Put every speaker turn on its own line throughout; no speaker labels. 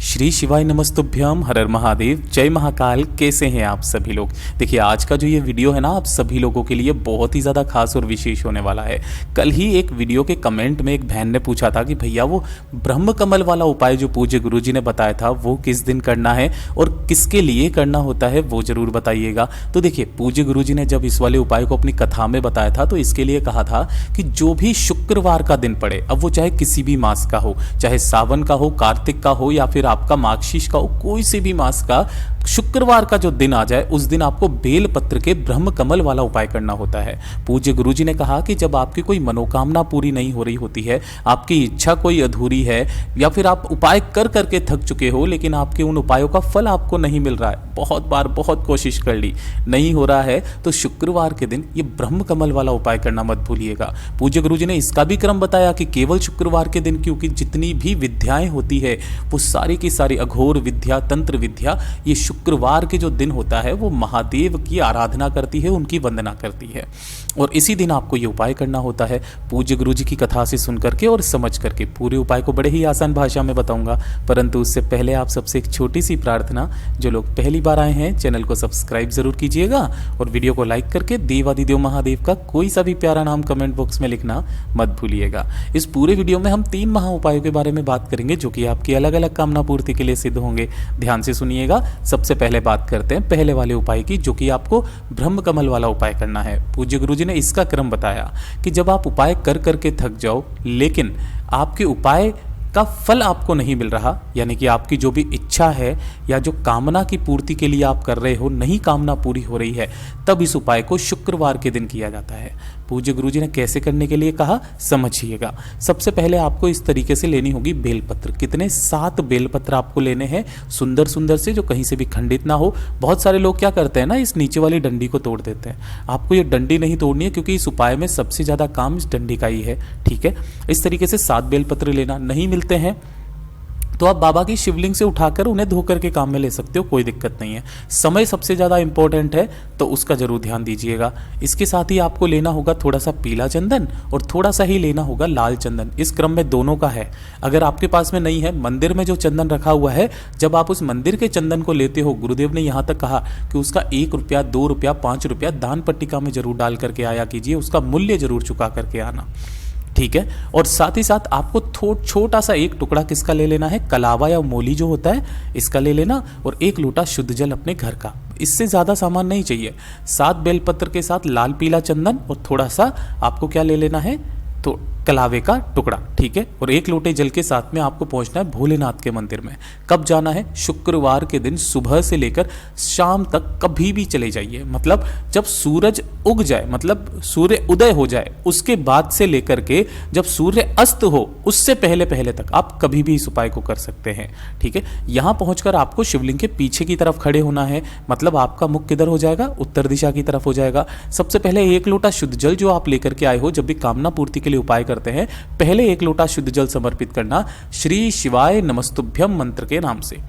श्री शिवाय नमस्तुभ्यम, हर हर महादेव, जय महाकाल। कैसे हैं आप सभी लोग। देखिए आज का जो ये वीडियो है ना, आप सभी लोगों के लिए बहुत ही ज़्यादा खास और विशेष होने वाला है। कल ही एक वीडियो के कमेंट में एक बहन ने पूछा था कि भैया वो ब्रह्म कमल वाला उपाय जो पूज्य गुरुजी ने बताया था वो किस दिन करना है और किसके लिए करना होता है वो ज़रूर बताइएगा। तो देखिए पूज्य गुरुजी ने जब इस वाले उपाय को अपनी कथा में बताया था तो इसके लिए कहा था कि जो भी शुक्रवार का दिन पड़े, अब वो चाहे किसी भी मास का हो, चाहे सावन का हो, कार्तिक का हो या फिर आपका मार्गशीर्ष का हो, कोई से भी मास का शुक्रवार का जो दिन आ जाए उस दिन आपको बेल पत्र के ब्रह्म कमल वाला उपाय करना होता है। पूज्य गुरुजी ने कहा कि जब आपकी कोई मनोकामना पूरी नहीं हो रही होती है, आपकी इच्छा कोई अधूरी है या फिर आप उपाय कर करके थक चुके हो लेकिन आपके उन उपायों का फल आपको नहीं मिल रहा है, बहुत बार बहुत कोशिश कर ली नहीं हो रहा है, तो शुक्रवार के दिन ये ब्रह्म कमल वाला उपाय करना मत भूलिएगा। पूज्य गुरुजी ने इसका भी क्रम बताया कि केवल शुक्रवार के दिन, क्योंकि जितनी भी विद्याएं होती है वो सारी की सारी अघोर विद्या, तंत्र विद्या, ये शुक्रवार के जो दिन होता है वो महादेव की आराधना करती है, उनकी वंदना करती है और इसी दिन आपको ये उपाय करना होता है। पूज्य गुरुजी की कथा से सुन करके और समझ करके पूरे उपाय को बड़े ही आसान भाषा में बताऊंगा, परंतु उससे पहले आप सबसे एक छोटी सी प्रार्थना, जो लोग पहली बार आए हैं चैनल को सब्सक्राइब जरूर कीजिएगा और वीडियो को लाइक करके देवादिदेव महादेव का कोई सा भी प्यारा नाम कमेंट बॉक्स में लिखना मत भूलिएगा। इस पूरे वीडियो में हम 3 महा उपायों के बारे में बात करेंगे जो कि आपकी अलग अलग कामना पूर्ति के लिए सिद्ध होंगे। ध्यान से सुनिएगा। सबसे पहले बात करते हैं पहले वाले उपाय की, जो कि आपको ब्रह्म कमल वाला उपाय करना है। पूज्य गुरुजी ने इसका क्रम बताया कि जब आप उपाय कर करके थक जाओ लेकिन आपके उपाय का फल आपको नहीं मिल रहा, यानी कि आपकी जो भी इच्छा है या जो कामना की पूर्ति के लिए आप कर रहे हो नहीं कामना पूरी हो रही है, तब इस उपाय को शुक्रवार के दिन किया जाता है। पूज्य गुरुजी ने कैसे करने के लिए कहा, समझिएगा। सबसे पहले आपको इस तरीके से लेनी होगी बेलपत्र। कितने? 7 बेलपत्र आपको लेने हैं, सुंदर सुंदर से, जो कहीं से भी खंडित ना हो। बहुत सारे लोग क्या करते हैं ना, इस नीचे वाली डंडी को तोड़ देते हैं। आपको ये डंडी नहीं तोड़नी है क्योंकि इस उपाय में सबसे ज्यादा काम इस डंडी का ही है। ठीक है, इस तरीके से 7 बेलपत्र लेना। नहीं मिलते हैं तो आप बाबा की शिवलिंग से उठाकर उन्हें धोकर के काम में ले सकते हो, कोई दिक्कत नहीं है। समय सबसे ज़्यादा इंपॉर्टेंट है तो उसका जरूर ध्यान दीजिएगा। इसके साथ ही आपको लेना होगा थोड़ा सा पीला चंदन और थोड़ा सा ही लेना होगा लाल चंदन। इस क्रम में दोनों का है। अगर आपके पास में नहीं है, मंदिर में जो चंदन रखा हुआ है, जब आप उस मंदिर के चंदन को लेते हो, गुरुदेव ने यहाँ तक कहा कि उसका 1 रुपया, 2 रुपया, 5 रुपया दान पट्टिका में जरूर डाल करके आया कीजिए, उसका मूल्य जरूर चुका करके आना। ठीक है, और साथ ही साथ आपको छोटा सा एक टुकड़ा किसका ले लेना है, कलावा या मोली जो होता है इसका ले लेना, और 1 लोटा शुद्ध जल अपने घर का। इससे ज़्यादा सामान नहीं चाहिए। 7 बेलपत्र के साथ लाल पीला चंदन और थोड़ा सा आपको क्या ले लेना है, तो कलावे का टुकड़ा। ठीक है, और 1 लोटे जल के साथ में आपको पहुंचना है भोलेनाथ के मंदिर में। कब जाना है? शुक्रवार के दिन सुबह से लेकर शाम तक कभी भी चले जाइए। मतलब जब सूरज उग जाए, मतलब सूर्य उदय हो जाए, उसके बाद से लेकर के जब सूर्य अस्त हो उससे पहले पहले तक आप कभी भी इस उपाय को कर सकते हैं। ठीक है, यहां पहुंचकर आपको शिवलिंग के पीछे की तरफ खड़े होना है। मतलब आपका मुख किधर हो जाएगा? उत्तर दिशा की तरफ हो जाएगा। सबसे पहले 1 लोटा शुद्ध जल जो आप लेकर के आए हो, जब भी कामना पूर्ति के लिए उपाय करते हैं, पहले 1 लोटा शुद्ध जल समर्पित करना श्री शिवाय नमस्तुभ्यम मंत्र के नाम से।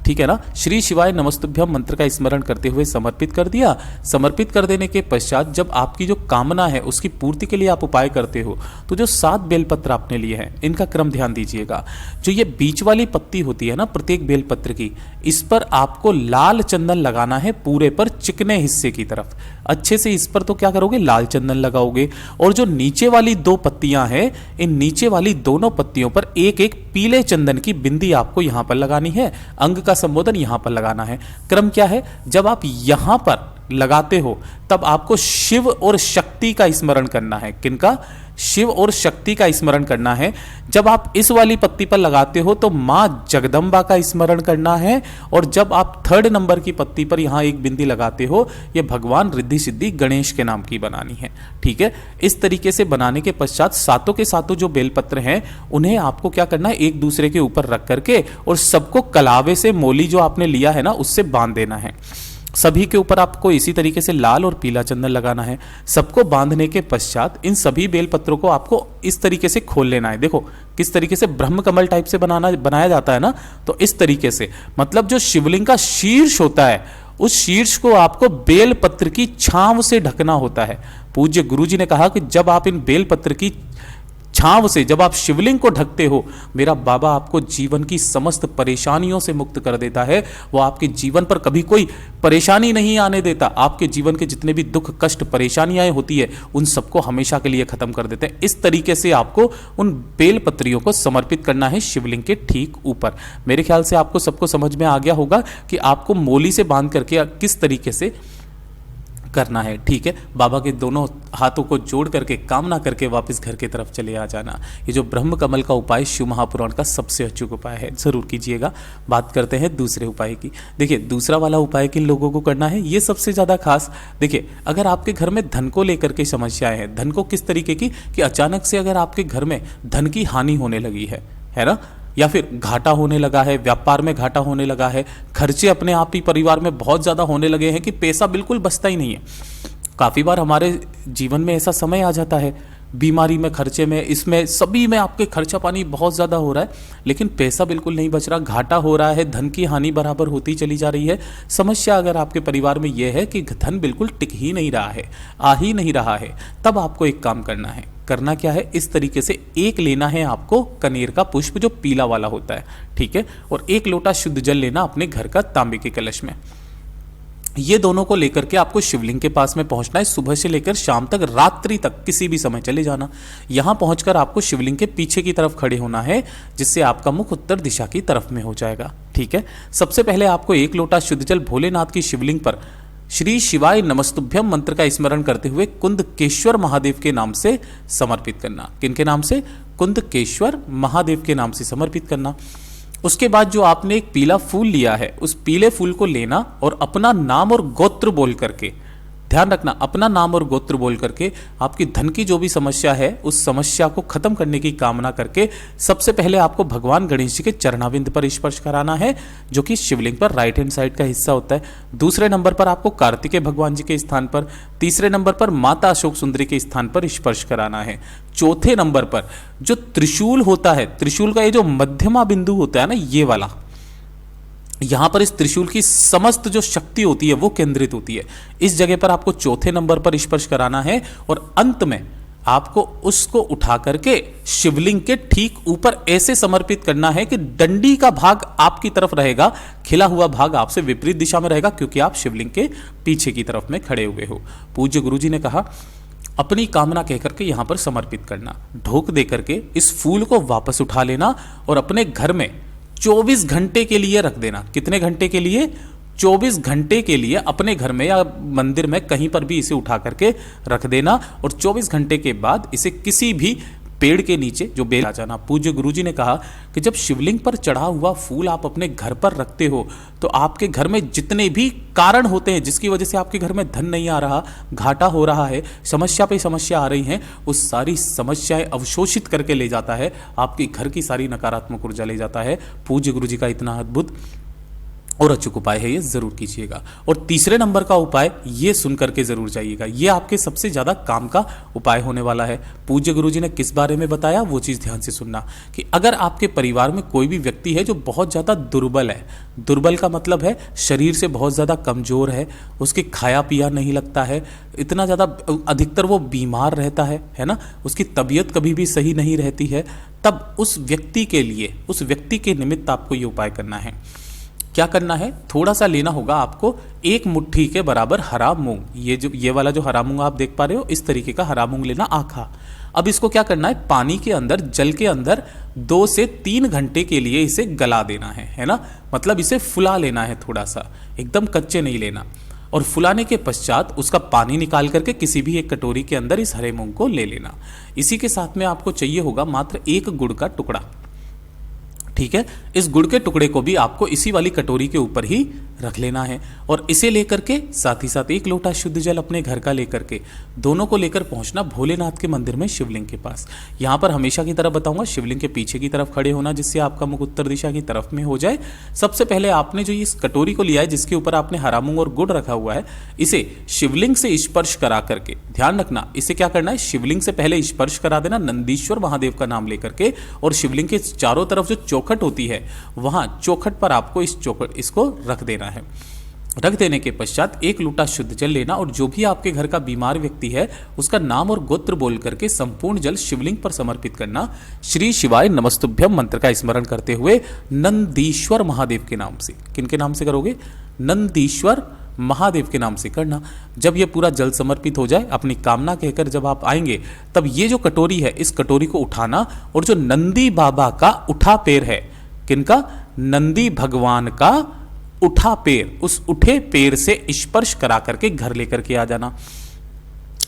ठीक है ना, श्री शिवाय नमस्तुभ्यम मंत्र का स्मरण करते हुए समर्पित कर दिया। समर्पित कर देने के पश्चात जब आपकी जो कामना है उसकी पूर्ति के लिए आप उपाय करते हो, तो जो 7 बेलपत्र आपने लिए हैं इनका क्रम ध्यान दीजिएगा। जो ये बीच वाली पत्ती होती है ना प्रत्येक बेलपत्र की, इस पर आपको लाल चंदन लगाना है, पूरे पर चिकने हिस्से की तरफ अच्छे से। इस पर तो क्या करोगे, लाल चंदन लगाओगे, और जो नीचे वाली 2 पत्तियां हैं, इन नीचे वाली दोनों पत्तियों पर एक एक पीले चंदन की बिंदी आपको यहां पर लगानी है। अंग का संबोधन यहां पर लगाना है। क्रम क्या है, जब आप यहां पर लगाते हो तब आपको शिव और शक्ति का स्मरण करना है। किनका? शिव और शक्ति का स्मरण करना है। जब आप इस वाली पत्ती पर लगाते हो तो मां जगदम्बा का स्मरण करना है, और जब आप 3rd नंबर की पत्ती पर यहां एक बिंदी लगाते हो, यह भगवान रिद्धि सिद्धि गणेश के नाम की बनानी है। ठीक है, इस तरीके से बनाने के पश्चात सातों के सातों जो बेलपत्र हैं उन्हें आपको क्या करना है, एक दूसरे के ऊपर रख करके और सबको कलावे से, मोली जो आपने लिया है ना, उससे बांध देना है। सभी के ऊपर आपको इसी तरीके से लाल और पीला चंदन लगाना है। सबको बांधने के पश्चात इन सभी बेलपत्रों को आपको इस तरीके से खोल लेना है। देखो किस तरीके से ब्रह्म कमल टाइप से बनाया जाता है ना, तो इस तरीके से। मतलब जो शिवलिंग का शीर्ष होता है उस शीर्ष को आपको बेलपत्र की छांव से ढकना होता है। पूज्य गुरुजी ने कहा कि जब आप इन बेलपत्र की छांव से जब आप शिवलिंग को ढकते हो, मेरा बाबा आपको जीवन की समस्त परेशानियों से मुक्त कर देता है। वो आपके जीवन पर कभी कोई परेशानी नहीं आने देता। आपके जीवन के जितने भी दुख कष्ट परेशानियां होती है उन सबको हमेशा के लिए खत्म कर देते हैं। इस तरीके से आपको उन बेलपत्रियों को समर्पित करना है शिवलिंग के ठीक ऊपर। मेरे ख्याल से आपको सबको समझ में आ गया होगा कि आपको मोली से बांध करके किस तरीके से करना है। ठीक है, बाबा के दोनों हाथों को जोड़ करके कामना करके वापस घर की तरफ चले आ जाना। ये जो ब्रह्म कमल का उपाय शिव महापुराण का सबसे अचूक उपाय है, जरूर कीजिएगा। बात करते हैं दूसरे उपाय की। देखिए, दूसरा वाला उपाय किन लोगों को करना है, ये सबसे ज़्यादा खास। देखिए, अगर आपके घर में धन को लेकर के समस्याएं हैं, धन को किस तरीके की कि अचानक से अगर आपके घर में धन की हानि होने लगी है ना, या फिर घाटा होने लगा है, व्यापार में घाटा होने लगा है, खर्चे अपने आप ही परिवार में बहुत ज़्यादा होने लगे हैं कि पैसा बिल्कुल बचता ही नहीं है। काफ़ी बार हमारे जीवन में ऐसा समय आ जाता है, बीमारी में, खर्चे में, इसमें सभी में आपके खर्चा पानी बहुत ज़्यादा हो रहा है, लेकिन पैसा बिल्कुल नहीं बच रहा, घाटा हो रहा है, धन की हानि बराबर होती चली जा रही है। समस्या अगर आपके परिवार में यह है कि धन बिल्कुल टिक ही नहीं रहा है, आ ही नहीं रहा है, तब आपको एक काम करना है। करना क्या है, इस तरीके से एक लेना है आपको कनेर का पुष्प जो पीला वाला होता है, ठीक है, और एक लोटा शुद्ध जल लेना अपने घर का तांबे के कलश में। ये दोनों को लेकर के आपको शिवलिंग के पास में पहुंचना है। सुबह से लेकर शाम तक, रात्रि तक किसी भी समय चले जाना। यहां पहुंचकर आपको शिवलिंग के पीछे की तरफ खड़े होना है, जिससे आपका मुख उत्तर दिशा की तरफ में हो जाएगा। ठीक है, सबसे पहले आपको एक लोटा शुद्ध जल भोलेनाथ की शिवलिंग पर श्री शिवाय नमस्तुभ्यम मंत्र का स्मरण करते हुए कुंदकेश्वर महादेव के नाम से समर्पित करना। किनके नाम से? कुंदकेश्वर महादेव के नाम से समर्पित करना। उसके बाद जो आपने एक पीला फूल लिया है, उस पीले फूल को लेना और अपना नाम और गोत्र बोल करके, ध्यान रखना, अपना नाम और गोत्र बोल करके आपकी धन की जो भी समस्या है उस समस्या को खत्म करने की कामना करके सबसे पहले आपको भगवान गणेश जी के चरणाविंद पर स्पर्श कराना है, जो कि शिवलिंग पर राइट हैंड साइड का हिस्सा होता है। दूसरे नंबर पर आपको कार्तिकेय भगवान जी के स्थान पर, तीसरे नंबर पर माता अशोक सुंदरी के स्थान पर स्पर्श कराना है। चौथे नंबर पर जो त्रिशूल होता है, त्रिशूल का ये जो मध्यमा बिंदु होता है ना, ये वाला, यहां पर इस त्रिशूल की समस्त जो शक्ति होती है वो केंद्रित होती है। इस जगह पर आपको चौथे नंबर पर स्पर्श कराना है और अंत में आपको उसको उठा करके शिवलिंग के ठीक ऊपर ऐसे समर्पित करना है कि डंडी का भाग आपकी तरफ रहेगा, खिला हुआ भाग आपसे विपरीत दिशा में रहेगा, क्योंकि आप शिवलिंग के पीछे की तरफ में खड़े हुए हो। पूज्य गुरुजी ने कहा, अपनी कामना कहकर के यहां पर समर्पित करना। ढोक दे करके इस फूल को वापस उठा लेना और अपने घर में 24 घंटे के लिए रख देना। कितने घंटे के लिए? 24 घंटे के लिए अपने घर में या मंदिर में कहीं पर भी इसे उठा करके रख देना और 24 घंटे के बाद इसे किसी भी पेड़ के नीचे जो बेल आ जाना। पूज्य गुरुजी ने कहा कि जब शिवलिंग पर चढ़ा हुआ फूल आप अपने घर पर रखते हो तो आपके घर में जितने भी कारण होते हैं जिसकी वजह से आपके घर में धन नहीं आ रहा, घाटा हो रहा है, समस्या पे समस्या आ रही हैं, उस सारी समस्याएं अवशोषित करके ले जाता है, आपके घर की सारी नकारात्मक ऊर्जा ले जाता है। पूज्य गुरुजी का इतना अद्भुत और अचूक उपाय है, ये जरूर कीजिएगा। और तीसरे नंबर का उपाय ये सुन करके जरूर जाइएगा, ये आपके सबसे ज्यादा काम का उपाय होने वाला है। पूज्य गुरुजी ने किस बारे में बताया वो चीज ध्यान से सुनना कि अगर आपके परिवार में कोई भी व्यक्ति है जो बहुत ज्यादा दुर्बल है, दुर्बल का मतलब है शरीर से बहुत ज्यादा कमजोर है, उसके खाया पिया नहीं लगता है, इतना ज्यादा अधिकतर वो बीमार रहता है ना, उसकी तबीयत कभी भी सही नहीं रहती है, तब उस व्यक्ति के लिए, उस व्यक्ति के निमित्त आपको ये उपाय करना है। क्या करना है? थोड़ा सा लेना होगा आपको, एक मुट्ठी के बराबर हरा मूंग, ये वाला जो हरा मूंग आप देख पा रहे हो, इस तरीके का हरा मूंग लेना, आखा। अब इसको क्या करना है? पानी के अंदर, जल के अंदर 2 से 3 घंटे के लिए इसे गला देना है ना, मतलब इसे फुला लेना है थोड़ा सा, एकदम कच्चे नहीं लेना। और फुलाने के पश्चात उसका पानी निकाल करके किसी भी एक कटोरी के अंदर इस हरे मूंग को ले लेना। इसी के साथ में आपको चाहिए होगा मात्र 1 गुड़ का टुकड़ा, ठीक है। इस गुड़ के टुकड़े को भी आपको इसी वाली कटोरी के ऊपर ही रख लेना है और इसे लेकर के साथ ही साथ 1 लोटा शुद्ध जल अपने घर का लेकर के दोनों को लेकर पहुंचना भोलेनाथ के मंदिर में शिवलिंग के पास। यहां पर हमेशा की तरह बताऊंगा, शिवलिंग के पीछे की तरफ खड़े होना जिससे आपका मुख उत्तर दिशा की तरफ में हो जाए। सबसे पहले आपने जो इस कटोरी को लिया है जिसके ऊपर आपने हरा मूंग और गुड़ रखा हुआ है, इसे शिवलिंग से स्पर्श करा करके, ध्यान रखना इसे क्या करना है, शिवलिंग से पहले स्पर्श करा देना नंदीश्वर महादेव का नाम लेकर के, और शिवलिंग के चारों तरफ जो चौखट होती है वहां चौखट पर आपको इसको रख देना है। रख देने के पश्चात 1 लोटा शुद्ध जल लेना और जो भी आपके घर का बीमार व्यक्ति है उसका नाम और गोत्र बोल करके संपूर्ण जल शिवलिंग पर समर्पित करना। श्री शिवाय नमस्तुभ्यम मंत्र का स्मरण करते हुए नंदीश्वर महादेव के नाम से, किनके नाम से करोगे? नंदीश्वर महादेव के नाम से करना। जब ये पूरा जल समर्पित हो जाए, अपनी कामना कहकर जब आप आएंगे, तब ये जो कटोरी है इस कटोरी को उठाना और जो नंदी बाबा का उठा पैर है, किनका? नंदी भगवान का उठा पैर, उस उठे पैर से स्पर्श करा करके घर लेकर के आ जाना।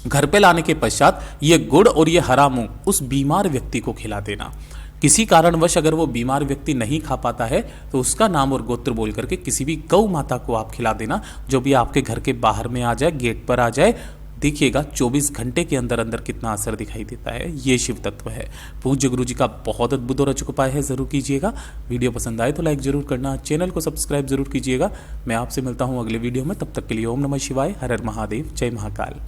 घर पे लाने के पश्चात ये गुड़ और ये हरा मूंग उस बीमार व्यक्ति को खिला देना। किसी कारणवश अगर वो बीमार व्यक्ति नहीं खा पाता है तो उसका नाम और गोत्र बोल करके किसी भी गौ माता को आप खिला देना, जो भी आपके घर के बाहर में आ जाए, गेट पर आ जाए। देखिएगा 24 घंटे के अंदर अंदर कितना असर दिखाई देता है। ये शिव तत्व है। पूज्य गुरु जी का बहुत अद्भुत और अचूक उपाय है, जरूर कीजिएगा। वीडियो पसंद आए तो लाइक जरूर करना, चैनल को सब्सक्राइब जरूर कीजिएगा। मैं आपसे मिलता हूँ अगले वीडियो में, तब तक के लिए ओम नमः शिवाय, हर हर महादेव, जय महाकाल।